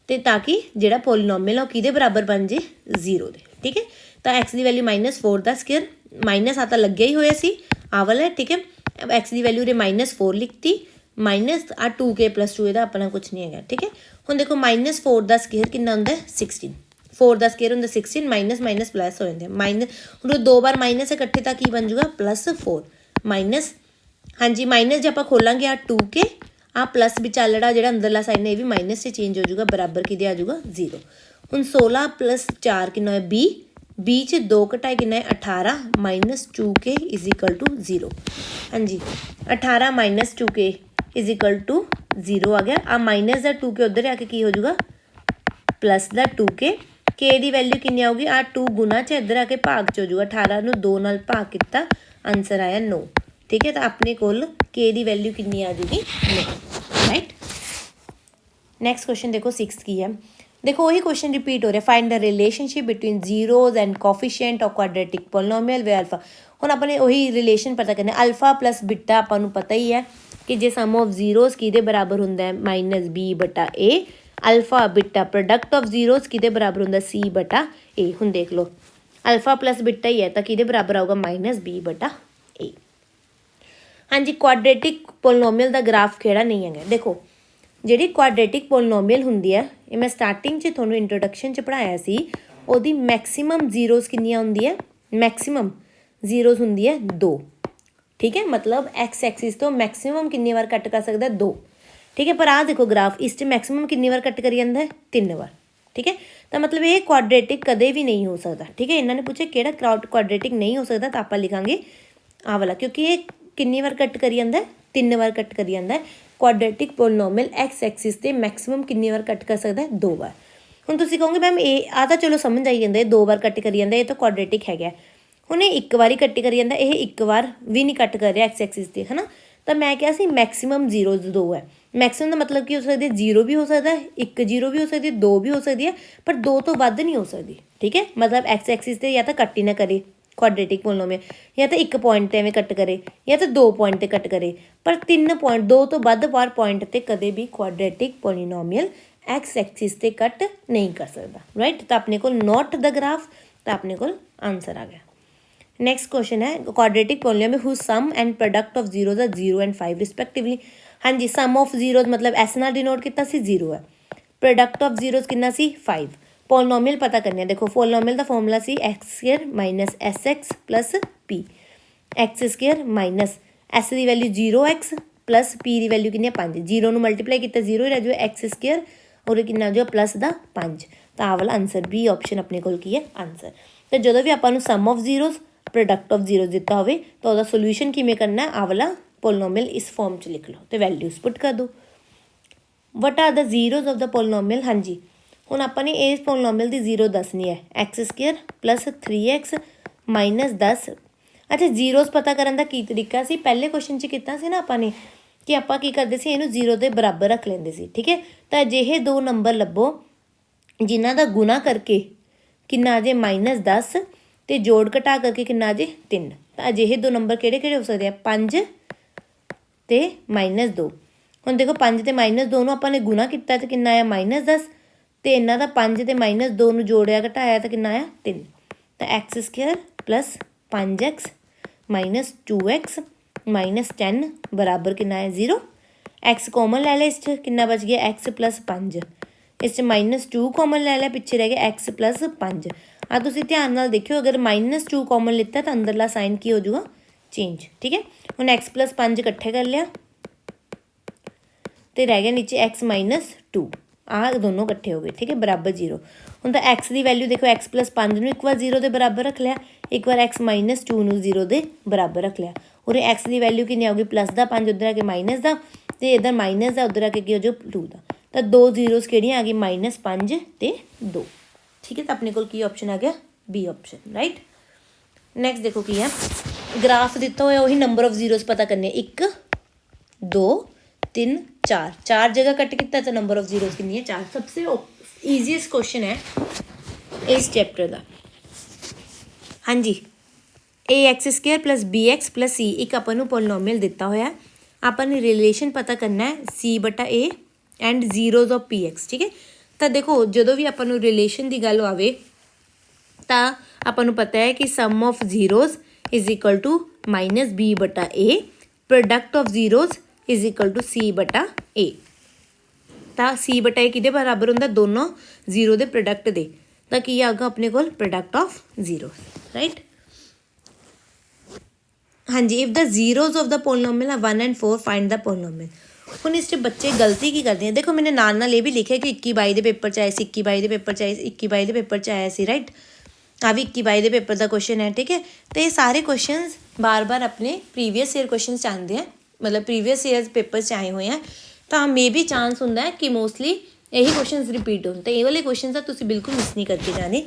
तो ताकि जो पोलीनोमियल कि बराबर बन जाए जीरो के। ठीक है, तो एक्स की वैल्यू -4 का स्केयर माइनस आता लग्या ही होया सी आ वाला। ठीक है, एक्स की वैल्यू रे -4 लिखती माइनस आ 2k प्लस 2 यदा अपना कुछ नहीं है। ठीक है, हम देखो -4 का स्केयर कितना होंगे 16, 4 का स्केयर होंगे 16, माइनस माइनस प्लस हो जाते हैं माइनस। हम 2 बार माइनस इकट्ठे तक की बन जाऊगा +4 माइनस। हाँ जी, माइनस जो आप खोलेंगे आ 2k आ प्लस विचालड़ा जो अंदरला साइड ने भी माइनस से चेंज हो जाऊगा बराबर कि आ जाऊगा 0। हम 16 + 4 कितना है 20 च 2 घटाए कितना है 18 -2k इज इक्वल टू 0। हाँ जी, 18 -2k इज इक्वल टू 0 आ गया। आ माइनस का 2k उधर आके की हो जाऊगा प्लस का 2k। के की वैल्यू कितनी आऊगी आ 2 गुना च इधर आके भाग च हो जाऊगा, 18 नूं 2 नाल भाग किया आंसर आया 9। ठीक है, तो अपने कोल के की वैल्यू कितनी आ जाएगी 9 राइट। ਨੈਕਸਟ ਕੁਐਸਚਨ ਦੇਖੋ 6 ਕੀ ਹੈ। देखो वही क्वेश्चन रिपीट हो रहा है। Find the relationship between zeros and coefficient of quadratic polynomial way alpha. ਹੁਣ ਆਪਾਂ ਨੇ ਉਹੀ ਰਿਲੇਸ਼ਨ ਪਤਾ ਕਰਨਾ। ਅਲਫਾ ਪਲਸ ਬਿਟਾ ਆਪਾਂ ਨੂੰ ਪਤਾ ਹੀ ਹੈ ਕਿ ਜੇ ਸਮ ਆਫ ਜ਼ੀਰੋਜ਼ ਕਿਹਦੇ ਬਰਾਬਰ ਹੁੰਦਾ ਹੈ -b/a। Alpha beta product of zeros ਕਿਹਦੇ ਬਰਾਬਰ ਹੁੰਦਾ c/a। ਹੁਣ ਦੇਖ ਲਓ ਅਲਫਾ ਪਲਸ ਬਿਟਾ ਹੀ ਹੈ ਤਾਂ ਕਿਹਦੇ ਬਰਾਬਰ ਆਊਗਾ -b/a। ਹਾਂਜੀ ਕੁਆਡਰੇਟਿਕ ਪੋਲੀਨੋਮੀਅਲ ਦਾ ਗ੍ਰਾਫ ਕਿਹੜਾ ਨਹੀਂ ਹੈਗਾ। ਦੇਖੋ ਜਿਹੜੀ ਕੁਆਡਰੇਟਿਕ ਪੋਲੀਨੋਮੀਅਲ ਹੁੰਦੀ ਹੈ ਇਹ ਮੈਂ ਸਟਾਰਟਿੰਗ 'ਚ ਤੁਹਾਨੂੰ ਇੰਟਰੋਡਕਸ਼ਨ 'ਚ ਪੜ੍ਹਾਇਆ ਸੀ। ਉਹਦੀ ਮੈਕਸੀਮਮ ਜ਼ੀਰੋਜ਼ ਕਿੰਨੀਆਂ ਹੁੰਦੀ ਹੈ? ਮੈਕਸੀਮਮ ਜ਼ੀਰੋਜ਼ ਹੁੰਦੀ ਹੈ 2। ਠੀਕ ਹੈ ਮਤਲਬ ਐਕਸ ਐਕਸਿਸ ਤੋਂ ਮੈਕਸੀਮਮ ਕਿੰਨੀ ਵਾਰ ਕੱਟ ਕਰ ਸਕਦਾ 2। ਠੀਕ ਹੈ ਪਰ ਆਹ ਦੇਖੋ ਗ੍ਰਾਫ ਇਸ 'ਚ ਮੈਕਸੀਮਮ ਕਿੰਨੀ ਵਾਰ ਕੱਟ ਕਰੀ ਜਾਂਦਾ ਹੈ 3 ਵਾਰ। ਠੀਕ ਹੈ ਤਾਂ ਮਤਲਬ ਇਹ ਕੁਆਡਰੇਟਿਕ ਕਦੇ ਵੀ ਨਹੀਂ ਹੋ ਸਕਦਾ। ਠੀਕ ਹੈ ਇਹਨਾਂ ਨੇ ਪੁੱਛਿਆ ਕਿਹੜਾ ਕੁਆਡਰੇਟਿਕ ਨਹੀਂ ਹੋ ਸਕਦਾ ਤਾਂ ਆਪਾਂ ਲਿਖਾਂਗੇ ਆਹ ਵਾਲਾ ਕਿਉਂਕਿ ਇਹ ਕਿੰਨੀ ਵਾਰ ਕੱਟ ਕਰੀ ਜਾਂਦਾ 3 ਵਾਰ ਕੱਟ ਕਰੀ ਜਾਂਦਾ। ਕੁਆਡਰੇਟਿਕ ਪੋਲੀਨੋਮੀਅਲ ਐਕਸ ਐਕਸਿਸ ਤੇ ਮੈਕਸੀਮਮ ਕਿੰਨੀ ਵਾਰ ਕੱਟ ਕਰ ਸਕਦਾ 2 ਵਾਰ। ਹੁਣ ਤੁਸੀਂ ਕਹੋਗੇ ਮੈਮ ਇਹ ਆ ਤਾਂ ਚਲੋ ਸਮਝ ਆਈ ਜਾਂਦਾ 2 ਵਾਰ ਕੱਟ ਕਰੀ ਜਾਂਦਾ ਇਹ ਤਾਂ ਕੁਆਡਰੇਟਿਕ ਹੈਗਾ। ਹੁਣ ਇਹ 1 ਵਾਰੀ ਕੱਟ ਕਰੀ ਜਾਂਦਾ ਇਹ 1 ਵਾਰ ਵੀ ਨਹੀਂ ਕੱਟ ਕਰ ਰਿਹਾ ਐਕਸ ਐਕਸਿਸ ਤੇ ਹੈ ਨਾ। ਤਾਂ ਮੈਂ ਕਿਹਾ ਸੀ ਮੈਕਸੀਮਮ ਜ਼ੀਰੋਜ਼ 2 ਹੈ। ਮੈਕਸੀਮਮ ਦਾ ਮਤਲਬ ਕੀ ਹੋ ਸਕਦਾ 0 ਵੀ ਹੋ ਸਕਦਾ 1 0 ਵੀ ਹੋ ਸਕਦੀ 2 ਵੀ ਹੋ ਸਕਦੀ ਹੈ ਪਰ 2 ਤੋਂ ਵੱਧ ਨਹੀਂ ਹੋ ਸਕਦੀ। ਠੀਕ ਹੈ ਮਤਲਬ ਐਕਸ ਐਕਸਿਸ ਤੇ ਜਾਂ ਤਾਂ ਕੱਟ ਹੀ ਨਾ ਕਰੇ ਕੁਆਡਰੇਟਿਕ ਪੋਲੀਨੋਮੀਅਲ ਜਾਂ ਤਾਂ 1 ਪੁਆਇੰਟ 'ਤੇ ਐਵੇਂ ਕੱਟ ਕਰੇ ਜਾਂ ਤਾਂ 2 ਪੁਆਇੰਟ 'ਤੇ ਕੱਟ ਕਰੇ ਪਰ 3 ਪੁਆਇੰਟ 2 ਤੋਂ ਵੱਧ ਵਾਰ ਪੁਆਇੰਟ 'ਤੇ ਕਦੇ ਵੀ ਕੁਆਡਰੇਟਿਕ ਪੋਲੀਨੋਮੀਅਲ ਐਕਸ ਐਕਸਿਸ 'ਤੇ ਕੱਟ ਨਹੀਂ ਕਰ ਸਕਦਾ ਰਾਈਟ। ਤਾਂ ਆਪਣੇ ਕੋਲ ਨੋਟ ਦਾ ਗ੍ਰਾਫ ਤਾਂ ਆਪਣੇ ਕੋਲ ਆਂਸਰ ਆ ਗਿਆ। ਨੈਕਸਟ ਕੁਐਸਚਨ ਹੈ quadratic polynomial who sum and product of zeros are 0 ਐਂਡ 5 ਰਿਸਪੈਕਟਿਵਲੀ। ਹਾਂਜੀ ਸਮ ਆਫ ਜ਼ੀਰੋਜ਼ ਮਤਲਬ ਐਸ ਨਾਲ ਡਿਨੋਟ ਕੀਤਾ ਸੀ 0 ਹੈ। ਪ੍ਰੋਡਕਟ ਆਫ ਜ਼ੀਰੋਜ਼ ਕਿੰਨਾ ਸੀ 5। ਪੋਲੀਨੋਮੀਅਲ ਪਤਾ ਕਰਨੇ ਦੇਖੋ ਪੋਲੀਨੋਮੀਅਲ ਦਾ ਫਾਰਮੂਲਾ ਸੀ x² - sx + p। x² minus s ਦੀ ਵੈਲਿਊ 0x ਪਲੱਸ p ਦੀ ਵੈਲਿਊ ਕਿੰਨੀ ਹੈ 5। 0 ਨੂੰ ਮਲਟੀਪਲਾਈ ਕੀਤਾ 0 ਹੀ ਰਹਿ ਜਾਊ x² ਔਰ ਕਿੰਨਾ ਜੋ ਪਲੱਸ ਦਾ 5। ਤਾਂ ਆਹ ਵਾਲਾ ਆਂਸਰ ਬੀ ਆਪਸ਼ਨ ਆਪਣੇ ਕੋਲ ਕੀ ਹੈ ਆਂਸਰ। ਤਾਂ ਜਦੋਂ ਵੀ ਆਪਾਂ ਨੂੰ sum of zeros product of zeros ਦਿੱਤਾ ਹੋਵੇ ਤਾਂ ਉਹਦਾ ਸੋਲਿਊਸ਼ਨ ਕਿਵੇਂ ਕਰਨਾ ਆਹ ਵਾਲਾ ਪੋਲੀਨੋਮੀਅਲ ਇਸ ਫਾਰਮ 'ਚ ਲਿਖ ਲਓ ਤੇ ਵੈਲਿਊਜ਼ ਪੁੱਟ ਕਰ ਦਿਓ। What are the zeros of the polynomial. ਹਾਂਜੀ ਹੁਣ ਆਪਾਂ ਨੇ ਇਸ ਪੋਲੀਨੋਮੀਅਲ ਦੀ 0 ਦੱਸਣੀ ਹੈ x² + 3x - 10। ਅੱਛਾ ਜ਼ੀਰੋਜ਼ ਪਤਾ ਕਰਨ ਦਾ ਕੀ ਤਰੀਕਾ ਸੀ ਪਹਿਲੇ ਕੁਐਸਚਨ 'ਚ ਕੀਤਾ ਸੀ ਨਾ ਆਪਾਂ ਨੇ ਕਿ ਆਪਾਂ ਕੀ ਕਰਦੇ ਸੀ ਇਹਨੂੰ 0 ਦੇ ਬਰਾਬਰ ਰੱਖ ਲੈਂਦੇ ਸੀ। ਠੀਕ ਹੈ ਤਾਂ ਅਜਿਹੇ 2 ਨੰਬਰ ਲੱਭੋ ਜਿਨ੍ਹਾਂ ਦਾ ਗੁਣਾ ਕਰਕੇ ਕਿੰਨਾ ਆ ਜੇ -10 ਅਤੇ ਜੋੜ ਘਟਾ ਕਰਕੇ ਕਿੰਨਾ ਆ ਜੇ 3। ਤਾਂ ਅਜਿਹੇ 2 ਨੰਬਰ ਕਿਹੜੇ ਕਿਹੜੇ ਹੋ ਸਕਦੇ ਆ 5 ਅਤੇ -2। ਹੁਣ ਦੇਖੋ 5 ਅਤੇ -2 ਨੂੰ ਆਪਾਂ ਨੇ ਗੁਣਾ ਕੀਤਾ ਤਾਂ ਕਿੰਨਾ ਆਇਆ -10 ਅਤੇ ਇਹਨਾਂ ਦਾ 5 ਅਤੇ -2 ਨੂੰ ਜੋੜਿਆ ਘਟਾਇਆ ਤਾਂ ਕਿੰਨਾ ਆਇਆ 3। ਤਾਂ x² + 5x - 2x - 10 ਬਰਾਬਰ ਕਿੰਨਾ ਹੈ 0। x ਕੋਮਨ ਲੈ ਲਿਆ ਇਸ 'ਚ ਕਿੰਨਾ ਬਚ ਗਿਆ x + 5। ਇਸ 'ਚ -2 ਕੋਮਨ ਲੈ ਲਿਆ ਪਿੱਛੇ ਰਹਿ ਗਿਆ x + 5। ਆ ਤੁਸੀਂ ਧਿਆਨ ਨਾਲ ਦੇਖਿਓ ਅਗਰ -2 ਕੋਮਨ ਲਿੱਤਾ ਤਾਂ ਅੰਦਰਲਾ ਸਾਈਨ ਕੀ ਹੋ ਜਾਊਗਾ ਚੇਂਜ। ਠੀਕ ਹੈ ਹੁਣ x + 5 ਇਕੱਠੇ ਕਰ ਲਿਆ ਅਤੇ ਰਹਿ ਗਿਆ ਨੀਚੇ x - 2। ਆਹ ਦੋਨੋਂ ਇਕੱਠੇ ਹੋ ਗਏ ਠੀਕ ਹੈ ਬਰਾਬਰ 0। ਹੁਣ ਤਾਂ x ਦੀ ਵੈਲਿਊ ਦੇਖੋ x + 5 ਨੂੰ ਇੱਕ ਵਾਰ 0 ਦੇ ਬਰਾਬਰ ਰੱਖ ਲਿਆ ਇੱਕ ਵਾਰ x - 2 ਨੂੰ 0 ਦੇ ਬਰਾਬਰ ਰੱਖ ਲਿਆ। ਉਰੇ x ਦੀ ਵੈਲਿਊ ਕਿੰਨੀ ਆਊਗੀ +ਦਾ 5 ਉੱਧਰ ਆ ਕੇ ਮਾਈਨਸ ਦਾ ਅਤੇ ਇੱਧਰ ਮਾਈਨਸ ਦਾ ਉੱਧਰ ਆ ਕੇ ਕੀ ਹੋ ਜਾਊ 2 ਦਾ। ਤਾਂ 2 ਜ਼ੀਰੋਜ਼ ਕਿਹੜੀਆਂ ਆ ਗਈ -5 ਅਤੇ 2। ਠੀਕ ਹੈ ਤਾਂ ਆਪਣੇ ਕੋਲ ਕੀ ਆਪਸ਼ਨ ਆ ਗਿਆ ਬੀ ਆਪਸ਼ਨ ਰਾਈਟ। ਨੈਕਸਟ ਦੇਖੋ ਕੀ ਹੈ ਗ੍ਰਾਫ ਦਿੱਤਾ ਹੋਇਆ ਉਹੀ ਨੰਬਰ ਆਫ ਜ਼ੀਰੋਜ਼ ਪਤਾ ਕਰਨੇ 1 2 3 4 4 ਜਗ੍ਹਾ ਕੱਟ ਕੀਤਾ ਤਾਂ ਨੰਬਰ ਆਫ ਜ਼ੀਰੋਜ਼ ਕਿੰਨੀ ਹੈ 4। ਸਭ ਸੇ ਈਜ਼ੀਐਸਟ ਕੁਐਸਚਨ ਹੈ ਇਸ ਚੈਪਟਰ ਦਾ। ਹਾਂਜੀ ax² + bx + c ਇੱਕ ਆਪਾਂ ਨੂੰ ਪੋਲੀਨੋਮੀਅਲ ਦਿੱਤਾ ਹੋਇਆ ਆਪਾਂ ਨੇ ਰਿਲੇਸ਼ਨ ਪਤਾ ਕਰਨਾ ਹੈ c/a and zeros of px। ਠੀਕ ਹੈ ਤਾਂ ਦੇਖੋ ਜਦੋਂ ਵੀ ਆਪਾਂ ਨੂੰ ਰਿਲੇਸ਼ਨ ਦੀ ਗੱਲ ਆਵੇ ਤਾਂ ਆਪਾਂ ਨੂੰ ਪਤਾ ਹੈ ਕਿ sum of zeros = -b/a product of zeros = c/a। ਤਾਂ c/a ਕਿਹਦੇ ਬਰਾਬਰ ਹੁੰਦਾ ਦੋਨੋਂ 0 ਦੇ ਪ੍ਰੋਡਕਟ ਦੇ। ਤਾਂ ਕੀ ਆਊਗਾ ਆਪਣੇ ਕੋਲ ਪ੍ਰੋਡਕਟ ਆਫ ਜ਼ੀਰੋਜ਼ ਰਾਈਟ। ਹਾਂਜੀ if the zeros of the polynomial ਆ 1 and 4 ਫਾਈਂਡ ਦ ਪੋਲੀਨੋਮੀਅਲ। ਹੁਣ ਇਸ 'ਚ ਬੱਚੇ ਗਲਤੀ ਕੀ ਕਰਦੇ ਆ ਦੇਖੋ ਮੈंने ਨਾਲ ਇਹ ਵੀ ਲਿਖਿਆ ਕਿ 21-22 ਦੇ ਪੇਪਰ 'ਚ ਆਏ ਸੀ 21-22 ਦੇ ਪੇਪਰ 'ਚ ਆਏ ਸੀ 21-22 ਦੇ ਪੇਪਰ 'ਚ ਆਇਆ ਸੀ ਰਾਈਟ। ਆ ਵੀ 21-22 ਦੇ ਪੇਪਰ ਦਾ ਕੁਐਸਚਨ ਹੈ ਠੀਕ ਹੈ। ਅਤੇ ਇਹ ਸਾਰੇ ਕੁਐਸਚਨਸ ਬਾਰ-ਬਾਰ ਆਪਣੇ ਪ੍ਰੀਵੀਅਸ ਈਅਰ ਕੁਐਸਚਨਸ 'ਚ ਆਉਂਦੇ ਆ ਮਤਲਬ ਪ੍ਰੀਵੀਅਸ ਈਅਰਸ ਪੇਪਰ 'ਚ ਆਏ ਹੋਏ ਆ ਤਾਂ ਮੇ ਵੀ ਚਾਂਸ ਹੁੰਦਾ ਹੈ ਕਿ ਮੋਸਟਲੀ ਇਹੀ ਕੁਐਸਚਨਸ ਰਿਪੀਟ ਹੋਣ। ਤਾਂ ਇਹ ਵਾਲੇ ਕੁਐਸਚਨਸ ਤਾਂ ਤੁਸੀਂ ਬਿਲਕੁਲ ਮਿਸ ਨਹੀਂ ਕਰਕੇ ਜਾਣੇ।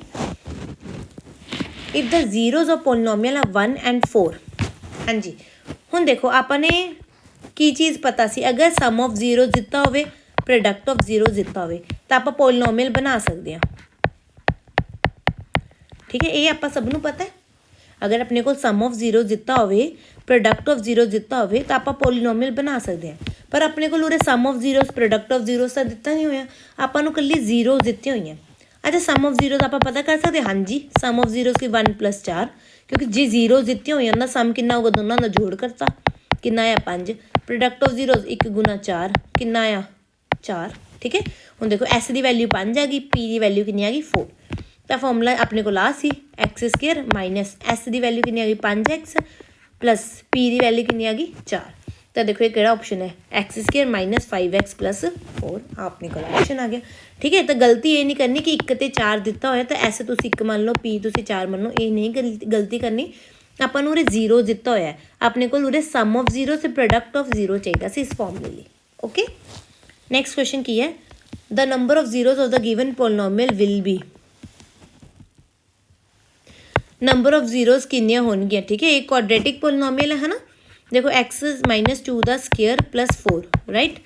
If the zeros of polynomial ਆ 1 and 4। ਹਾਂਜੀ ਹੁਣ ਦੇਖੋ ਆਪਾਂ ਨੇ ਕੀ ਚੀਜ਼ ਪਤਾ ਸੀ ਅਗਰ ਸਮ ਆਫ ਜ਼ੀਰੋਜ਼ ਦਿੱਤਾ ਹੋਵੇ प्रोडक्ट ऑफ जीरोज दिता होवे तो आप पोलीनोमियल बना सकते हैं। ठीक है, ये आप सबनों पता है। अगर अपने को सम ऑफ जीरोज दिता होवे, प्रोडक्ट ऑफ जीरोज दिता होवे तो आप पोलीनोमियल बना सकते हैं। पर अपने को उरे sum of zeros product of zeros तो दिता नहीं होया, आपां नूं कल्ली जीरोज दित्ती हुई हैं। अच्छा, सम ऑफ जीरोज आप पता कर सकते? हाँ जी, सम ऑफ जीरोज की 1 + 4, क्योंकि जे जीरोज दित्ती हुई उन्होंने सम कितना होगा, दोनों का जोड़ करता, कितना आया 5। प्रोडक्ट ऑफ जीरोज 1 × 4 कितना आया 4। ठीक है, हुण देखो एस की वैल्यू 5 आ गई, पी की वैल्यू कितनी आ गई 4। तो फॉर्मूला अपने को आ सी x² माइनस एस की वैल्यू कितनी आ गई 5x प्लस पी की वैल्यू कितनी आ गई 4। तो देखो ये केड़ा ऑप्शन है, x² माइनस 5x + 4 अपने को ऑप्शन आ गया। ठीक है, तो गलती ये नहीं करनी कि 1 ते 4 दिता होया तो ऐसे तुम 1 मान लो, पी तुम 4 मान लो, ये नहीं गलती करनी। अपन उरे जीरो दिता होया है, अपने को उरे सम ऑफ जीरो से प्रोडक्ट ऑफ जीरो चाहिए सी इस फॉर्मूले लिए। ओके, नैक्सट क्वेश्चन की है, the number of zeros of the given polynomial will be. Number of zeros किनिया होनगियां। ठीक है, एक क्वाड्रेटिक पोलीनोमियल है ना, देखो x - 2 the square plus 4 right.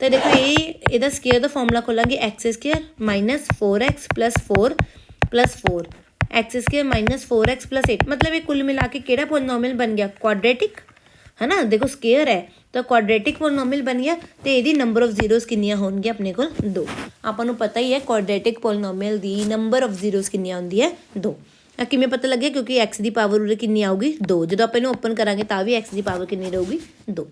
तो देखो ये इधर स्केयर का फॉर्मूला खोलेंगे x² minus 4x plus 4 plus 4 x² minus 4x plus 8, मतलब ये कुल मिला के केड़ा पोलीनोमियल बन गया, क्वाड्रेटिक है ना। देखो स्केयर है तो क्वाड्रेटिक पोलीनोमियल बन गया। तो यदि नंबर ऑफ जीरोज किनिया होनगियां अपने को 2। आपां नूं पता ही है क्वाड्रेटिक पोलीनोमियल दी नंबर ऑफ जीरोज किनिया होंदी है 2। किमें पता लगे, क्योंकि x की पावर उरे कितनी आऊगी 2, जो आप इन्हें ओपन करांगे तो भी x की पावर कितनी रहूगी 2।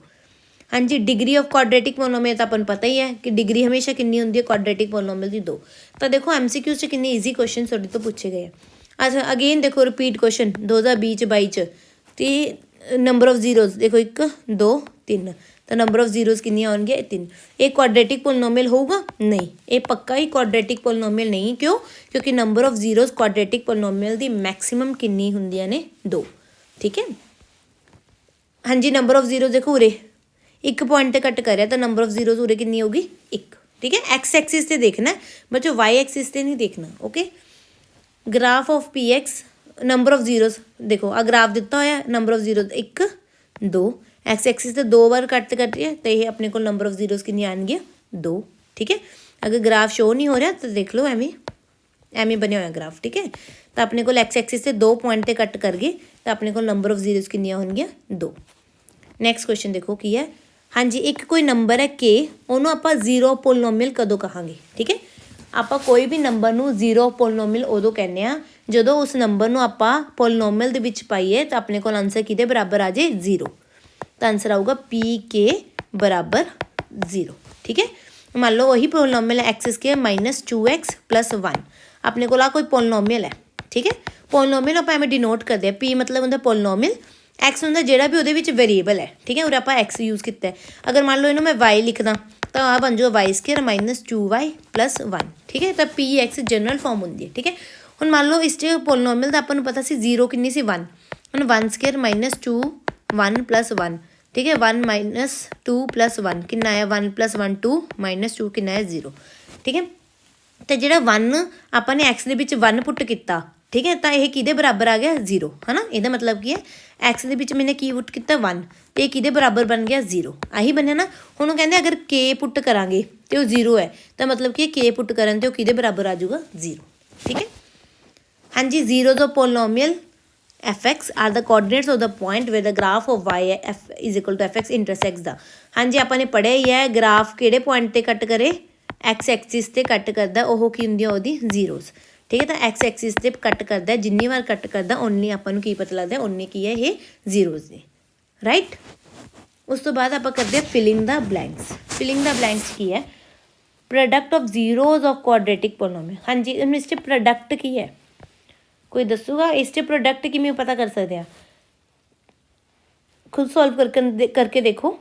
हाँ जी, डिग्री ऑफ क्वाड्रेटिक पोलीनोमियल तो अपन पता ही है कि डिग्री हमेशा कितनी होंगी है क्वाड्रेटिक पोलीनोमियल की 2। तो देखो MCQ से कितने ईजी क्वेश्चन थोड़े तो पूछे गए हैं। अच्छा अगेन देखो रिपीट क्वेश्चन 2020-22 तो नंबर ऑफ जीरोज देखो 1 2 3, तो नंबर ऑफ जीरोज कितनी होंगे 3। एक क्वाड्रेटिक पोलीनोमियल होगा नहीं, ये पक्का ही क्वाड्रेटिक पोलीनोमियल नहीं। क्यों? क्योंकि number of zeros quadratic polynomial की मैक्सीमम कितनी होंदियां ने 2। ठीक है, हाँ जी, नंबर ऑफ जीरोज देखो उरे 1 पॉइंट से कट कर तो नंबर ऑफ जीरोज उरे कितनी होगी 1। ठीक है, एक्स एक्सिस से देखना है बच्चों, वाई एक्सिस से नहीं देखना। Okay, graph of px number of zeros देखो आ ग्राफ दिता होया, number of zeros 1 2, x axis से 2 बार कट है तो ये अपने को नंबर ऑफ जीरोज कितनी आएंगे 2। ठीक है, अगर ग्राफ शो नहीं हो रहा तो देख लो एवं बने हुआ ग्राफ। ठीक है, तो अपने को एक्स एक्सिस से 2 पॉइंट से कट कर गए तो अपने को नंबर ऑफ जीरोज कितनी होंगे 2। नैक्सट क्वेश्चन देखो की है, हाँ जी, एक कोई नंबर है के, उन्होंने आप जीरो पोलीनोमियल कदों कहांगे। ठीक है, आप कोई भी नंबर नू जीरो पोलीनोमियल उदों कहने आ जो उस नंबर नू आप पोलीनोमियल दे विच पाइए तो अपने को आंसर किदे बराबर आ जाए 0। तो आंसर आऊगा PK बराबर 0। ठीक है, मान लो वही पोलीनोमियल है x² माइनस 2x प्लस 1, अपने को कोई पोलीनोमियल है। ठीक है, पोलीनोमियल आप एवं डिनोट करते हैं, P मतलब होंगे पोलीनोमियल, एक्स होंगे जोड़ा भी वो वेरीएबल है। ठीक है, और आप एक्स यूज़ किया है। अगर मान लो इन्हों मैं वाई लिखदा तो आ बन जाओ y² माइनस 2y प्लस 1। ठीक है, तो PX जनरल फॉर्म होंगी है। ठीक है, हम मान लो इस पोलीनोमियल का अपन पता सी 0 कितनी सी 1, हम 1² माइनस 2 1 प्लस 1। ठीक है, 1 माइनस 2 प्लस 1 कितना आया 1 + 1 2 माइनस 2 कितना आया 0। ठीक है, तो जो 1 आपने एक्स के 1 पुट किया, ठीक है, तो यह कि बराबर आ गया 0 है ना। यदा मतलब की है एक्स के मैंने की पुट किया 1, तो यह कि बराबर बन गया 0, आही बनया ना। हुण कहते अगर के पुट करांगे तो वह 0 है, तो मतलब कि के पुट करन तो कि बराबर आ जाऊगा 0। ठीक है, हाँ जी, zeros of polynomial fx are the coordinates of the point where the graph of y f = fx intersects the. हाँ जी, आपने पढ़िया ही है ग्राफ किहड़े पॉइंट ते कट करे, एक्स एक्सिस ते कट करता, वह की होंदी ओहदी जीरोज। ठीक है, तो एक्स एक्सिस ते कट करता है, जिन्नी बार कट करता उन्नी आपां नूं की पता लगता उन्नी की है ये जीरोज ने। राइट, उस तो बाद आप करते हैं filling the blanks. Filling the blanks की है, product of zeros of quadratic polynomial. हाँ जी, इस प्रोडक्ट की है, कोई दसूगा इस प्रोडक्ट किमें पता कर सकते हैं, खुद सॉल्व करके देखो।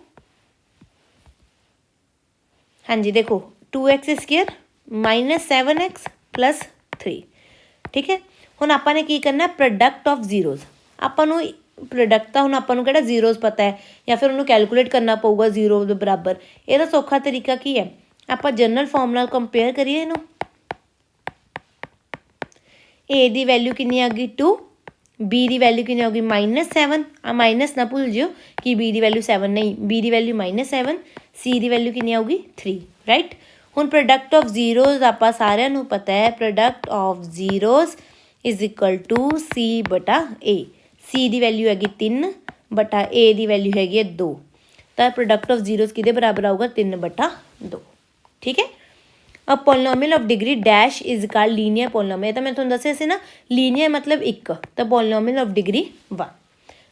हाँ जी, देखो 2x² माइनस 7x प्लस 3। ठीक है, हुण आपां की करना प्रोडक्ट ऑफ जीरोज, आपां प्रोडक्ट तो हुण आपां किहड़ा जीरोज पता है या फिर उन्होंने कैलकुलेट करना पऊगा 0 के बराबर। यदा सौखा तरीका की है, आपां जनरल फॉर्म नाल कंपेयर करिए इनू, ए की वैल्यू कितनी आ गई 2, बी की वैल्यू कितनी होगी -7, आ माइनस ना भूल जियो कि बी की वैल्यू 7 नहीं, बी की वैल्यू -7, सी की वैल्यू कितनी आऊगी 3 राइट। हुण प्रोडक्ट ऑफ जीरोज़ आपां सारिਆਂ ਨੂੰ पता है product of zeros is equal to C बटा ए। सी की वैल्यू हैगी 3 बटा ए की वैल्यू हैगी है 2, तो प्रोडक्ट ऑफ जीरोज़ किहदे बराबर आऊगा 3 बटा 2। ठीक है। A polynomial of degree dash is called linear polynomial. तो मैं तुहानूं दस्सिया सी ना लीनियर मतलब एक, तो polynomial of degree 1।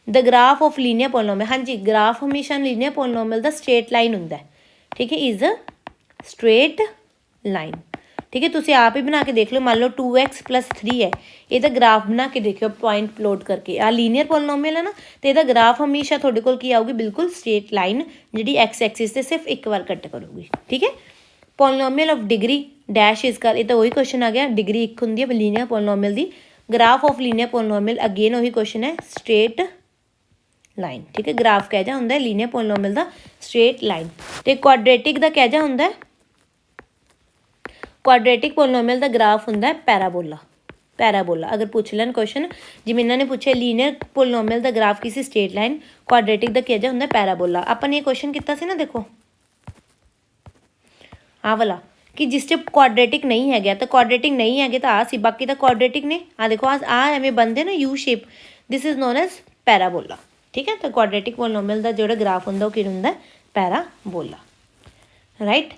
The graph of linear polynomial, हाँ जी ग्राफ हमेशा लीनियर पोलीनोमियल का स्ट्रेट लाइन हुंदा है। ठीक है, इज अ स्ट्रेट लाइन। ठीक है, तुसीं आप ही बना के देख लो। मान लो 2x + 3 है, ਇਹਦਾ ग्राफ बना के देखियो पॉइंट प्लॉट करके। आ लीनियर पोलीनोमियल है ना, तो ਇਹਦਾ ग्राफ हमेशा ਤੁਹਾਡੇ ਕੋਲ ਕੀ ਆਊਗੀ बिल्कुल स्ट्रेट लाइन ਜਿਹੜੀ x एक्सिस से सिर्फ एक बार कट करूगी। ठीक है। Polynomial of degree dash is कर, ये तो वही क्वेश्चन आ गया, डिग्री एक होंगी है लीनियर पोलीनोमियल की। Graph of linear polynomial again वही क्वेश्चन है स्ट्रेट लाइन। ठीक है, ग्राफ कह जा होंगे लीनियर पोलीनोमियल का स्ट्रेट लाइन। तो क्वाड्रेटिक का कह जा होंगे, क्वाड्रेटिक पोलीनोमियल का ग्राफ होंगे पैराबोला। पैराबोला अगर पूछ लैन क्वेश्चन, जिवें इन्होंने पूछे लीनियर पोलीनोमियल का ग्राफ किसी स्ट्रेट लाइन, क्वाड्रेटिक का कह जा होंगे पैराबोला। अपन ये क्वेश्चन किया सी ना, देखो आ वाला कि जिस च क्वाड्रेटिक नहीं है गया, तो क्वाड्रेटिक नहीं है तो आ सी, बाकी तो क्वाड्रेटिक ने। आ देखो आ एवें बनते ना U shape, this is known as parabola. ठीक है, तो क्वाड्रेटिक पोलीनोमियल का जो ग्राफ होंगे वो कि होंगे पैराबोला राइट।